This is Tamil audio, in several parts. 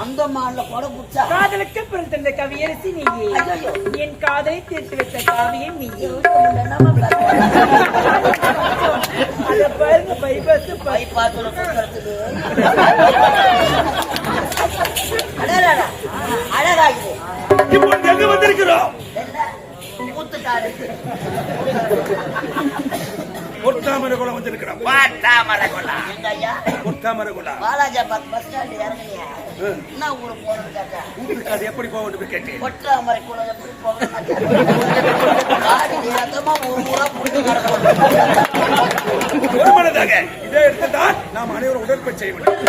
அந்த மாடல கூட புடிச்சா காதலுக்கு பிறந்த கவியரசி நீயே, என் காதலை தீர்த்து வைத்த காவியம் நீயே. அத பாருங்க பைபாஸ் அழகாயுது. இப்போ எங்க வந்திருக்கிறோம்? ஒட்டாமரை குளம் வந்திருக்கிறோம். பாலாஜாபாத் பஸ் ஸ்டாண்ட் இறங்கினியா? என்ன உங்களுக்கு போகணும்? அது எப்படி போகணும் கேட்டேன். ஒட்டாமரை குளம் எப்படி போகணும்? இதை எடுத்துதான் நாம் அனைவரும் உடற்பயிற்சி செய்ய வேண்டும்.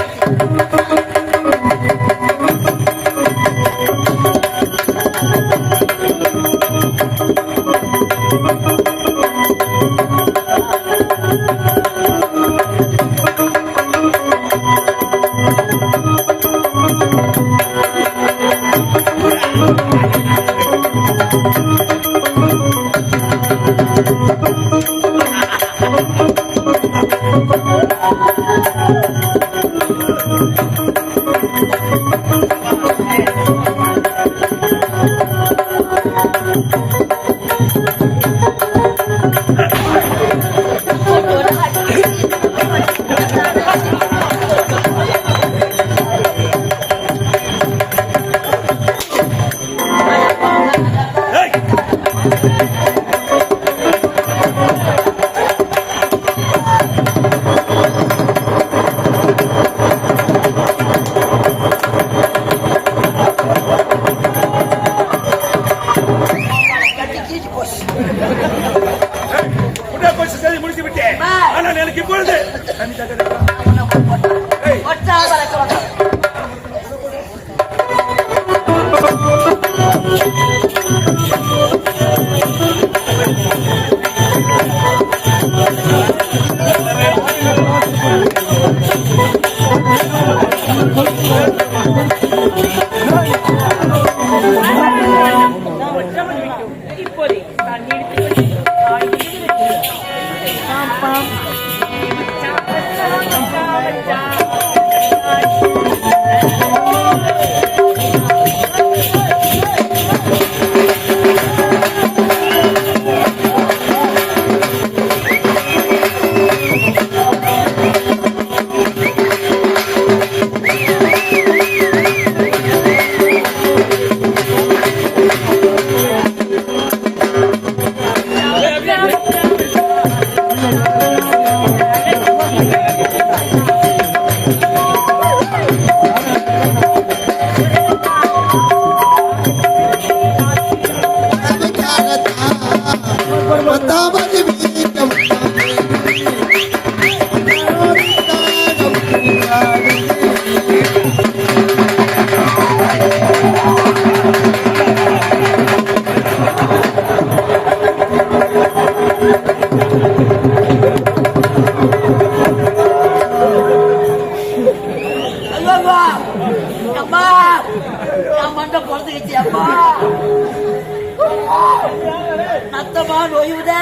நத்தமா நோயுதா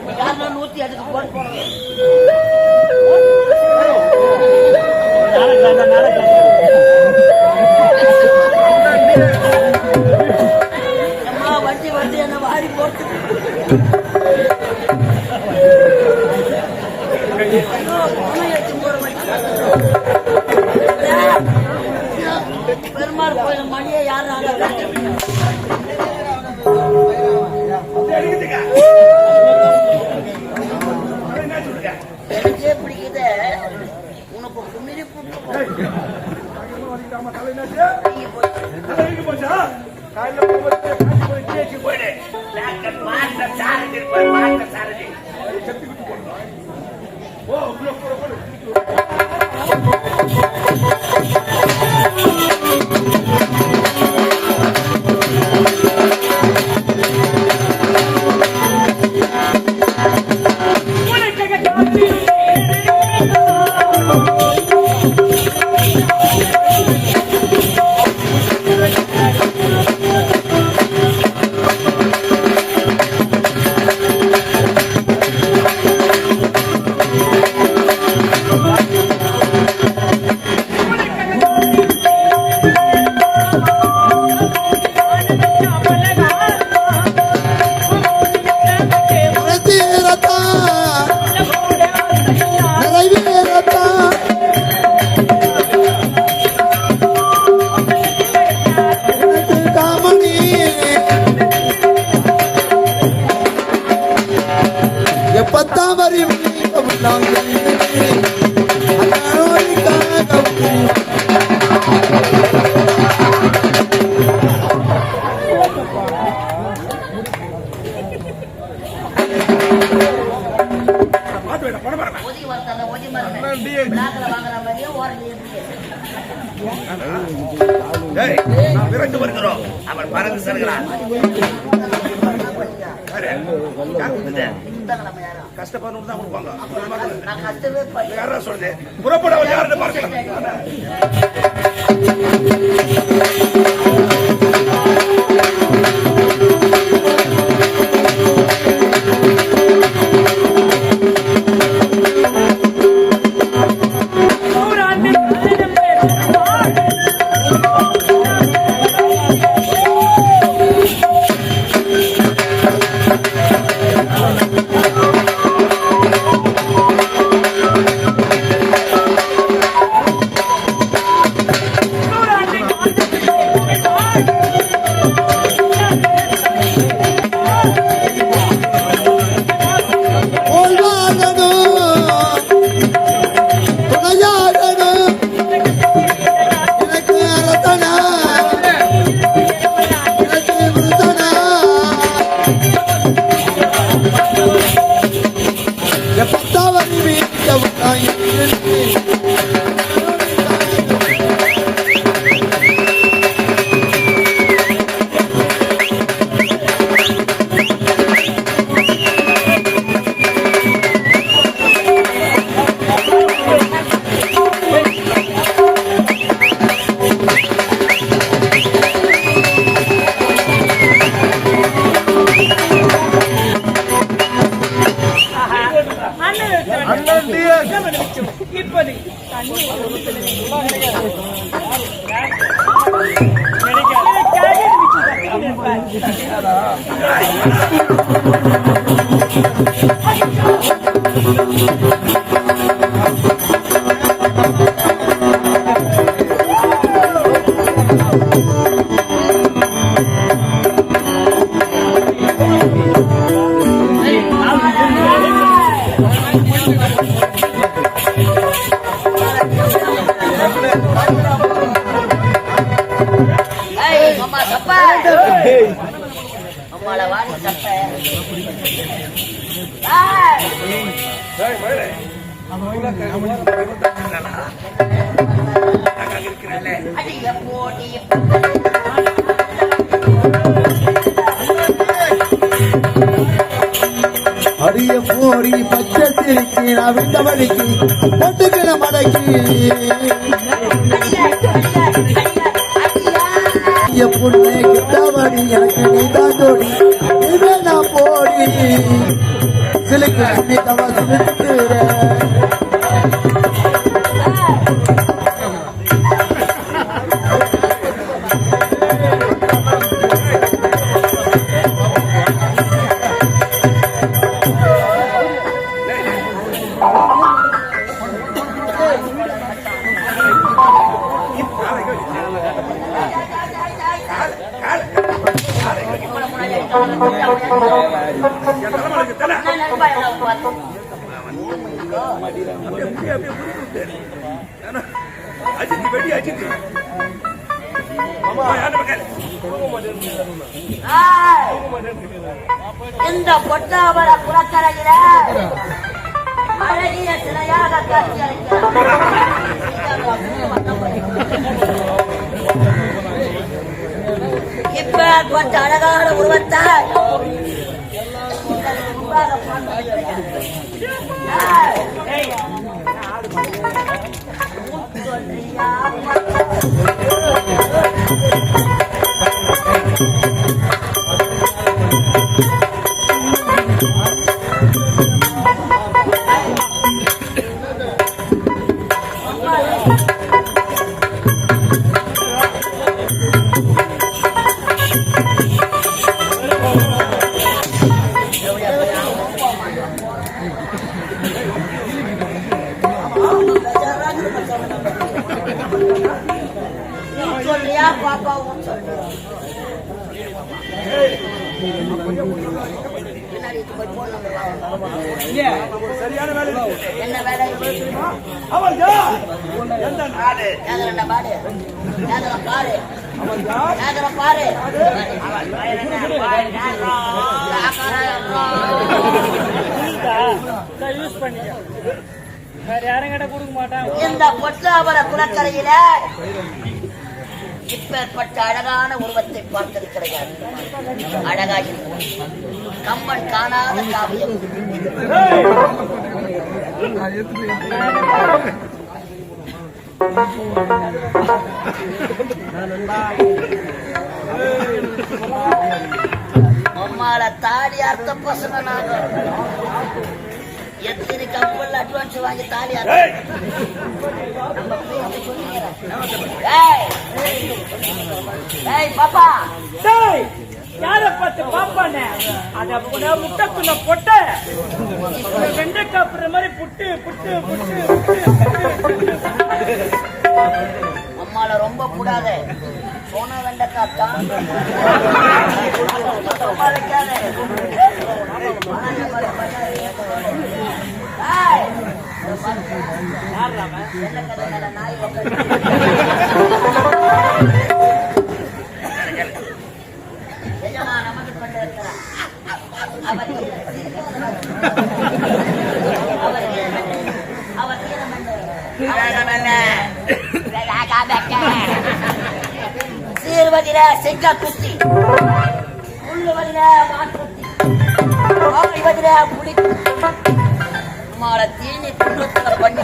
108 போன் போனது வண்டி வந்து என்ன வாரி போட்டு பெருமாள் கோயில் மணியை யாரும் எனக்கே பிடிக்குது உனக்கு குமிழி டேய், நாம் விரைந்து வருகிறோம். அவன் பறந்து செல்கிறான். கஷ்டப்படணும் தான் கொடுப்பாங்க. நான் கஷ்டமே படுறேன். யாரா சொல்லுது? புறப்பட அவன் யாருன்னு பார்க்கலாம். இப்போது அம்மால வாடி சப்ப அடிய போடி அடிய போடி பச்சை சிரிக்கு அவிழ்ந்த வழிக்கு பொட்டுக்கிற மடக்கி பொண்ணு கிட்டவடி எனக்கு நீதான் ஜோடி இவே நான் போடி சிலுக்கு தவ சிலுக்குற அஜித் வெடி அஜித் இந்த பொட்டாவர குளக்கரையில அழகிய சிலையாக காட்சி இப்ப கொஞ்சம் அழகான உருவத்தை சொல்லியா பாப்பாவும் சொல்லு சரியான வேலை என்ன வேலை அவன் யார்? எந்த நாடு? பாரு பாரு பாரு யூஸ் பண்ணிக்க வேற யாரும் கிட்ட கொடுக்க மாட்டான் இந்த பொட்டாவர குளக்கரையில இப்பேற்பட்ட அழகான உருவத்தை பார்த்திருக்கிறார். அழகாகி கம்மன் காணாத காவியம். அம்மால தாடி அர்த்த பசங்க நாங்க எத்தனை கப்பல் அட்வான்ஸ் வாங்கி தாலி பாப்பா யார பார்த்து பாப்பானே அத முட்டைக்குள்ள போட்ட வெண்டைக்காய் அப்புறம் மாதிரி புட்டு புட்டு புட்டு அம்மால ரொம்ப கூடாது சோனா வெண்டைக்காய் தான் சீர்வதில செங்கா குத்தி உள்ளுவதில மாற்றுத்தி ஆய்வதில புடி மாட தீனி துன்பத்துல பண்ணி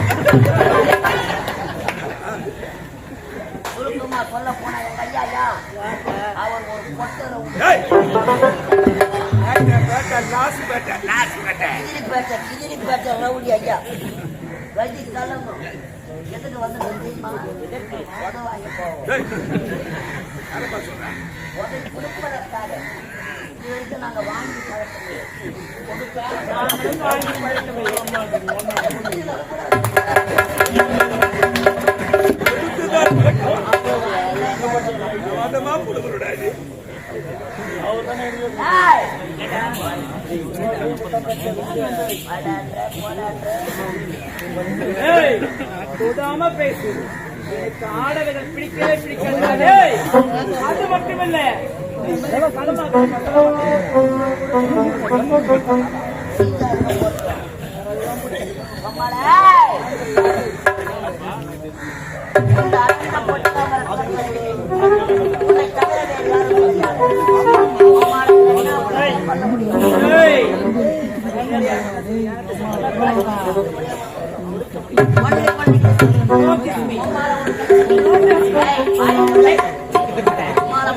சுருக்கமா சொல்ல போனா எங்க ஐயா அவர் ஒரு கிதிரிப்பேட்டை ரவுடி ஐயா வதி தலைமும் எதுக்கு வந்து தெரியுமா வாங்கி போவோம் கொடுப்பதற்காக இது நாங்க வாங்கி தொடாம பேசு ஆடவர்கள் பிடிக்கவே பிடிக்காது. அது மட்டுமில்ல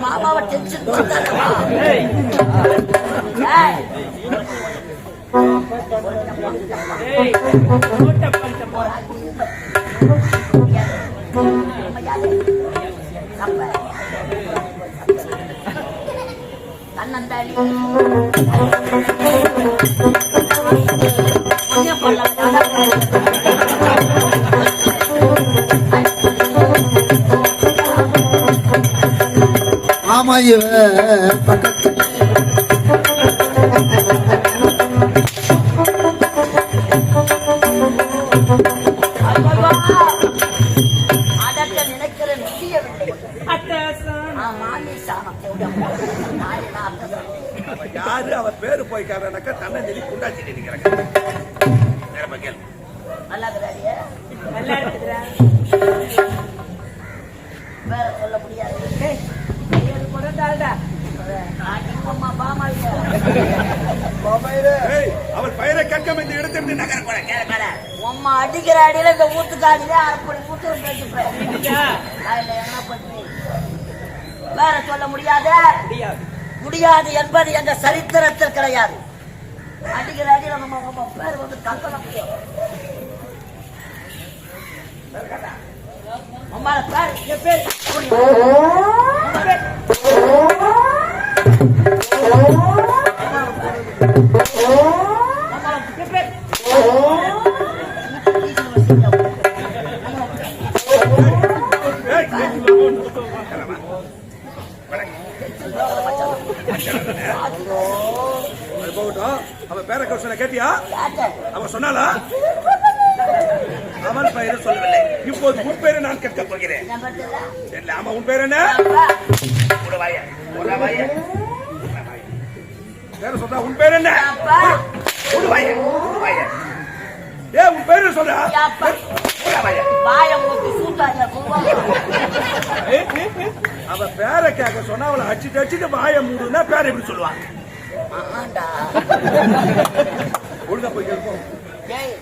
மாமாவை டென்ஷன் கண்ணந்தாடி ஆமா இவ பக்கத்து அதற்கு நினைக்கிற முடியவில்லை. யாரு அவர் பேரு போய்க்காரனாக்கா தன்னை நெறி குண்டாச்சி நினைக்கிறாங்க. நல்லா இருக்கிறாரியா? நல்லா இருக்குதுடா. வேற சொல்ல முடியாது. அவர் பெயரை கேட்காம இந்த இடத்திலிருந்து நகர கூட உம்மா அடிக்கிற அடியில இந்த ஊத்துக்காடிதான் அரைப்படி ஊத்து பேசிப்பேன். என்ன பண்ணி வேற சொல்ல முடியாது. முடியாது என்பது எங்க சரித்திரத்தில் கிடையாது. அடிக்கிற அடியில நம்ம பேர் வந்து கல்பனை முடியும். அம்மால பேர் பேர் அவ பேர சொன்ன கேட்டியா? அவ சொன்னாலா? அவன் பெயரை சொல்லவில்லை. இப்போது உன் பெயரை நான் கேட்க போகிறேன். ஆமா, உன் பேர் என்ன? பேர சொல்றா. உன் பேர் என்ன? ஏ, உன் பேரு சொல்றா. வாய மூட்டு சூட்டாங்க சொல்லுவாங்க. அவ பேரை கேட்க சொன்னா அவளை அடிச்சுட்டு அடிச்சுட்டு வாய மூடுனா பேரை எப்படி சொல்லுவாங்க? ஆமாண்டா. ஒழுங்கா போய் கேட்போம். ஏய்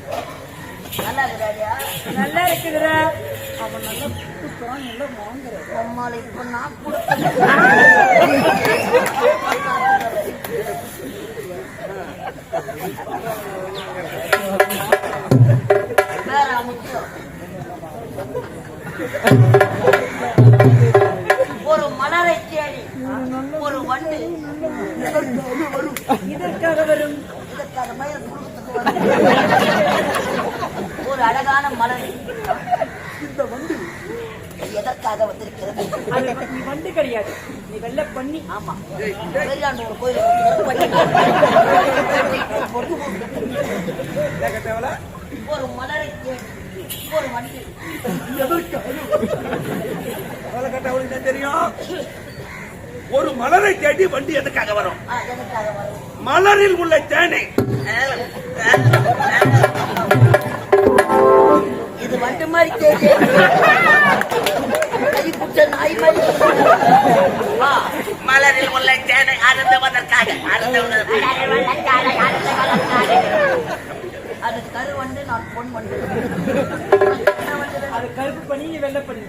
நல்லா இருக்குதாடியா? நல்லா இருக்குதுடா. அவன் நல்லா குடுக்குறான், நல்லா வாங்குறான். அம்மால இப்ப நான் கொடுத்தேன். வேற முக்கியம் ஒரு மலரை தேடி ஒரு வண்டு இதற்காக வரும். இதற்கான மயில் குடும்பத்துக்கு வரும். ஒரு அழகான மலர் இந்த வண்டு எதற்காக வந்திருக்கிறது? நீ வண்டு கிடையாது, நீ வெள்ள பண்ணி. ஆமா, வெளியாண்டு ஒரு கோயில் ஒரு மலரை தேடி ஒரு வண்டு அவளுக்கு தெரியும். ஒரு மலரை தேடி வண்டி எதுக்காக வரும்? எதற்காக வரும்? மலரில் உள்ள தேனை. இது வண்டு மாதிரி தேடி நாய் மாதிரி மலரில் உள்ள தேனை அருந்துவதற்காக அது கரு வந்து நான் பொன் வண்டு. அது கருப்பு பண்ணி நீ வெள்ள பண்ணி.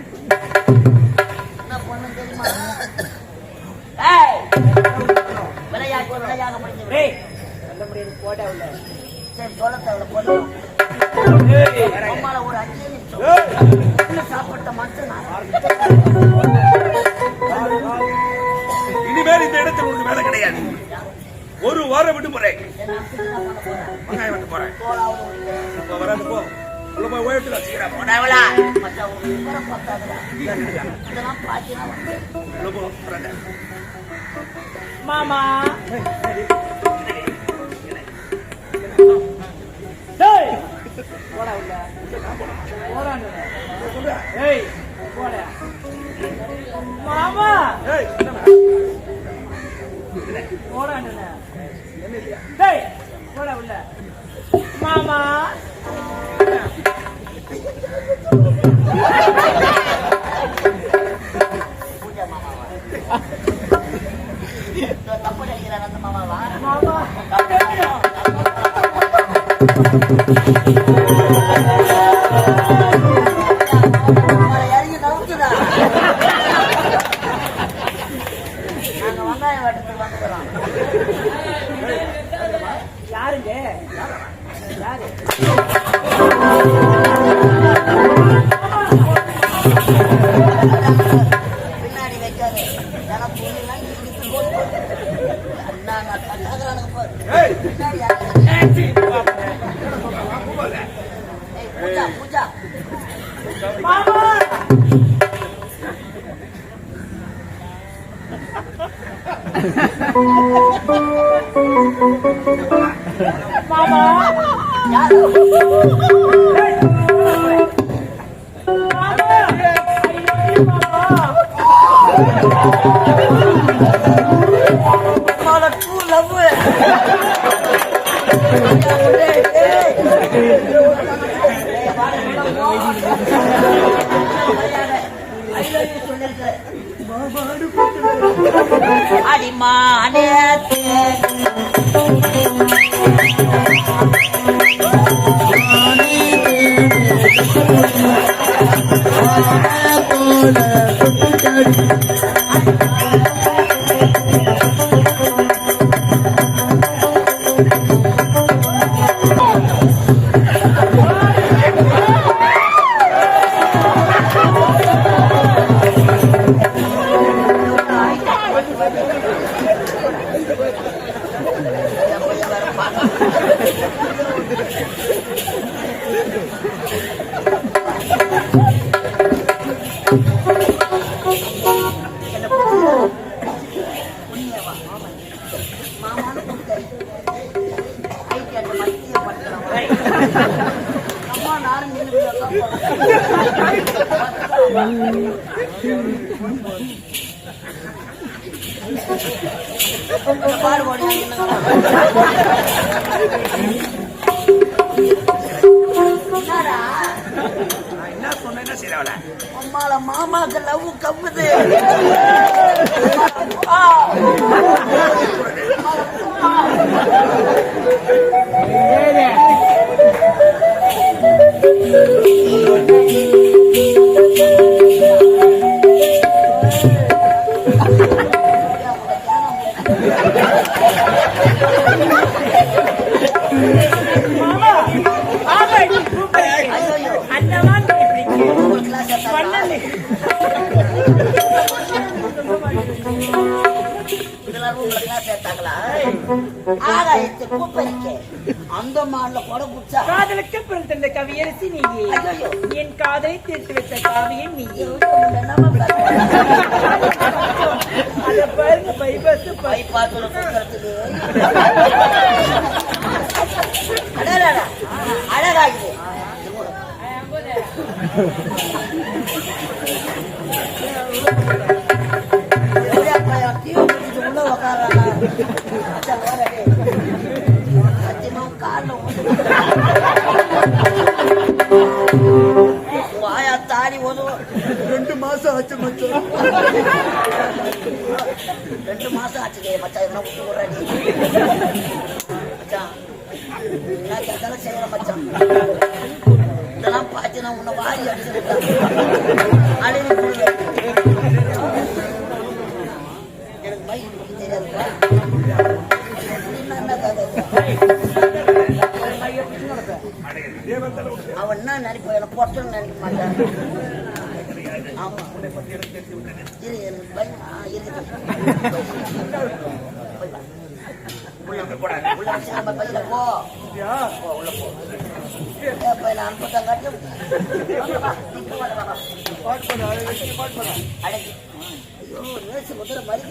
என்ன பொண்ணு தெரியுமா? விளையாக முடிஞ்சு வெள்ள முடியாது போட உள்ள. சரி சோளத்தை போடுவோம். அம்மால ஒரு 5 நிமிஷம் சாப்பிட்ட மட்டும் இனிமேல் இந்த இடத்தில் உனக்கு வேலை கிடையாது. ஒரு வாரம் விடுமுறை. வெங்காயம் வெட்ட போறேன். வராது போ. உள்ள போய் ஓய்வுல சீக்கிரம் போடாவலா. உள்ள போ. மாமா டேய் போடா உள்ள. போறானே. ஏய் போடா. மாமா ஏய் போறானே. டேய் போடா உள்ள. மாமா தப்பு நினைக்கிறான் அந்த மாமாவா? மாமா இறங்கி நவுக்குதா? நாங்க வெங்காயம் வெட்டத்துக்கு வந்துக்கிறோம். யாருங்க? யாரு? பின்னாடி வைக்காது. எனக்கு புரியலாம். இடித்து போட்டு அண்ணா நான் கட்டாகிறானுங்க பாரு. பின்னாடி பூஜா பூஜா மாமா மாமா யாரு? அடிமானே பாடுபாடு என்னடா செய்யறவள அம்மால மாமாக்கு லவ் கம்முது. அந்த மாடல கூட புடிச்சா காதலுக்கு பிறந்த கவியரசி நீங்க. என் காதலை தீர்த்து வைத்த காவியம் நீங்க. அத பாருங்க பைபாஸ் பைபாஸ்ல சுத்துறதுக்கு அழகாகுது. உள்ள உக்காரானா வாயா தாடி உதவும். 2 மாசம் ஆச்சு மச்சான். 2 மாசம் ஆச்சு மச்சான். என்ன விட்டு விடுறாடி மச்சான். நான் கேட்டாலும் செய்யற மச்சான். இதெல்லாம் பார்த்து நான் உன்னை வாரி அடிச்சுருக்கேன். அழிவு போடுவேன். எனக்கு மைக் தெரியாதுப்பா. அவன் என்ன நினைப்பான்? என்ன பொட்டன்னு நினைக்க மாட்டான். ஆமா இரு எனக்கு பயம். இருக்குது உள்ள வச்சு நம்ம பையில போ உள்ள போ. பையில அனுப்பத்தான் காட்டு அடக்கி. ஐயோ ரேசு முதல்ல மறிக்க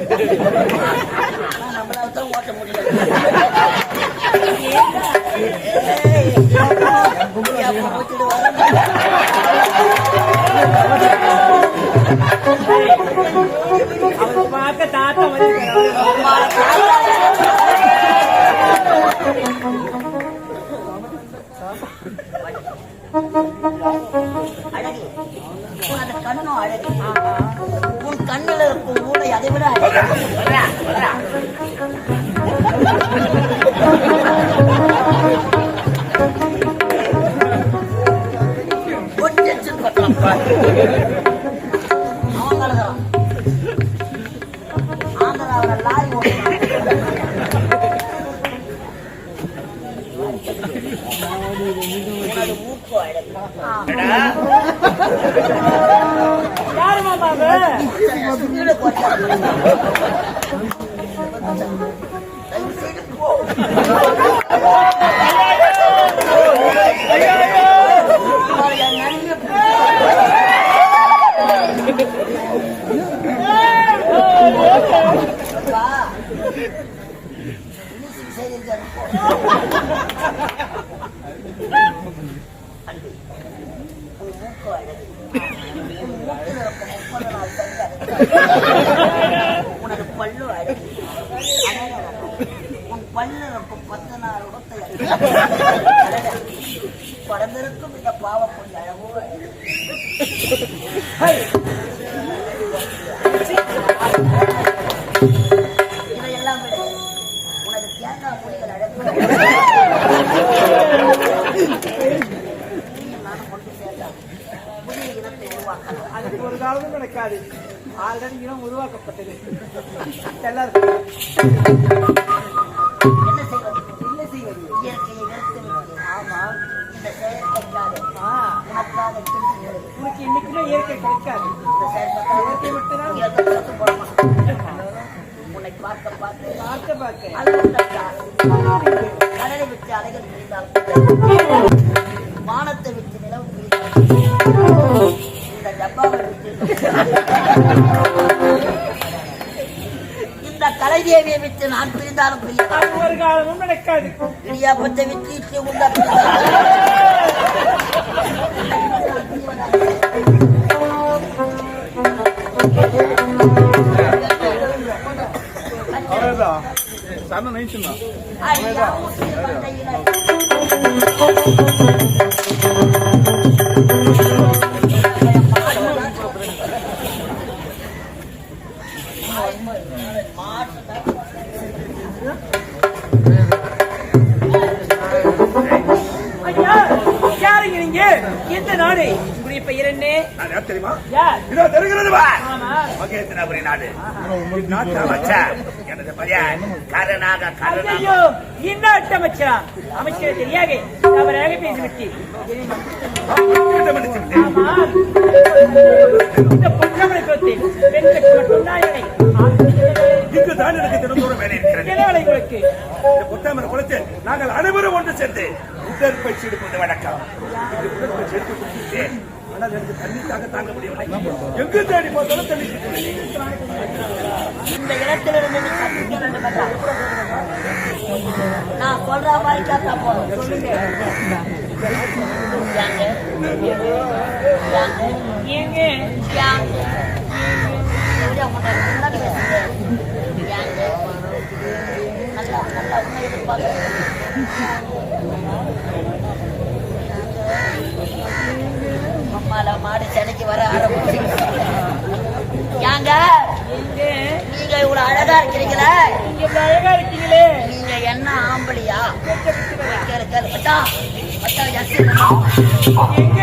நம்மளால தான் ஓட்ட முடியாது. ஓட்டிட்டு வர பார்க்க தாத்தா வந்து அழகு. உனது கண்ணும் அழகு. உன் கண்ணில் இருக்கும் ஊனை அதை விட அழகு. அவன் கலகிறான். ஆந்திராவில் லாரி ஓடுறான். உனது மூக்கு அழகு. யாரு மாமாவ உனது பல்லு அழகு. உன் பல்லு இருக்கும் 14 இடத்தை படந்திருக்கும் இந்த பாவப்பொருள் அழகோ இதையெல்லாம் விட உனது தேங்காய் பொடிகள் அழகு. நானும் கொண்டு சேர்ந்தான் புதிய இனத்தை உருவாக்கலாம். அதுக்கு ஒரு காலமும் நடக்காது. ஆல்ரெடி இனம் உருவாக்கப்பட்டது. எல்லாருக்கும் என்ன செய்வது? இயற்கையை வெறுத்து விட்டு. ஆமா இந்த செயற்கைக்காக உனக்காக சிந்திக்கிறது. உனக்கு இன்னைக்குமே இயற்கை கிடைக்காது. இந்த செயற்கைக்காக இயற்கை விட்டுதான் உன்னை பார்க்க பார்த்து பார்க்க கடலை விட்டு அலைகள் பிரிந்தால் வானத்தை விட்டு நிலவு பிரிந்தால் இந்த டப்பாவை விட்டு இந்த கலைதேவியை விட்டு நான் பிரிந்தாலும் பிரியாத ஒரு காலமும் நடக்காது. இடியாப்பத்தை விட்டு இட்லி உண்டா சன்ன நைச்சுன்னா பிரியாத ஐயா, யாருங்க நீங்க? எந்த நாடு உங்களுடைய பெயர் என்ன? நான் யார் தெரியுமா? யார்? இதோ தெரிகிறது வா. ஆமா. மகேந்திரபுரி நாடு. நாட்டு அமைச்சர் எனது பையன் கருணாக ஐயோ, என்ன அமைச்சரா? அமைச்சர் தெரியாது, தவறாக பேசிவிட்டு. ஆமா, இந்த பொன்னமலை குலத்தில் பெண்களுக்கு மட்டும்தான் வேலை. இங்குதான் எனக்கு தினந்தோறும் வேலை இருக்கிறது. என்ன வேலை உங்களுக்கு? இந்த பொத்தாமரை குளத்தில் நாங்கள் அனைவரும் ஒன்று சேர்ந்து உடற்பயிற்சி எடுப்பது வழக்கம். இந்த உடற்பயிற்சி எடுத்து கொடுத்துட்டேன். ஆனால் எனக்கு தண்ணீர் தாங்க முடியவில்லை. எங்கு தேடி போதாலும் தண்ணி இந்த இடத்திலிருந்து நீ தப்பிக்க வேண்டும் என்றால் நான் சொல்ற மாதிரி கேட்டா போதும். சொல்லுங்க. ஏங்க நல்லா நல்லா உண்மை எதிர்பார்க்க அம்மால மாடு சென்னைக்கு வர ஆரம்பிச்சு ஏங்க நீங்க இவ்வளவு அழகா இருக்கிறீங்களே, நீங்க இவ்வளவு அழகா இருக்கீங்களே, நீங்க என்ன ஆம்பளியா? கேளு கேளு பட்டா பட்டா ஜாஸ்தி எங்க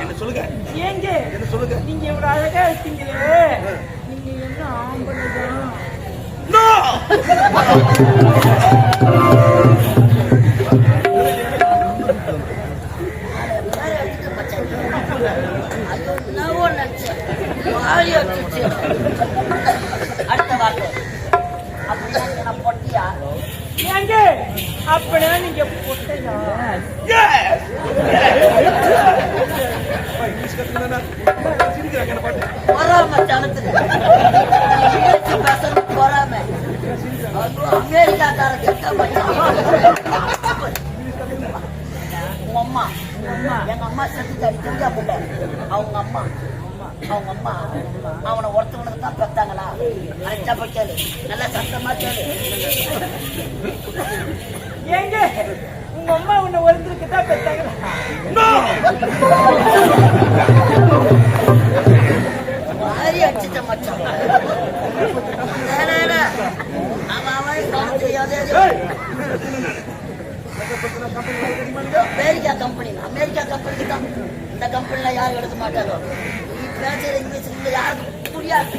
என்ன சொல்லுங்க, ஏங்க என்ன சொல்லுங்க. நீங்க இவ்வளவு அழகா இருக்கீங்களே, நீங்க என்ன ஆம்பளைதான்? அடுத்த வார்த்தை அப்படின்னா பொட்டியா? ஏங்க அப்படின்னா நீங்க பொட்டையா? பொறாம ஜனத்துக்கு பேசுறது பொறாம. அமெரிக்காக்கார கேட்க உங்க அம்மா எங்க அம்மா செத்து தடி தெரிஞ்சா போட்ட அவங்க அம்மா அவனை ஒருத்தவனுக்கு தான் பெத்தாங்களா? அழைச்சா போய் கேளு, நல்லா சத்தமா கேளு. ஏங்க உங்க அம்மா உன்னை ஒருத்தருக்கு தான் பெத்தாங்களா? மாறி அடிச்சுட்ட மச்சான். அமெரிக்கா கம்பெனிக்கு தான். இந்த கம்பெனில யாரும் எடுக்க மாட்டாங்க. நீ பேசுற இங்கிலீஷ் யாருக்கும் புரியாது.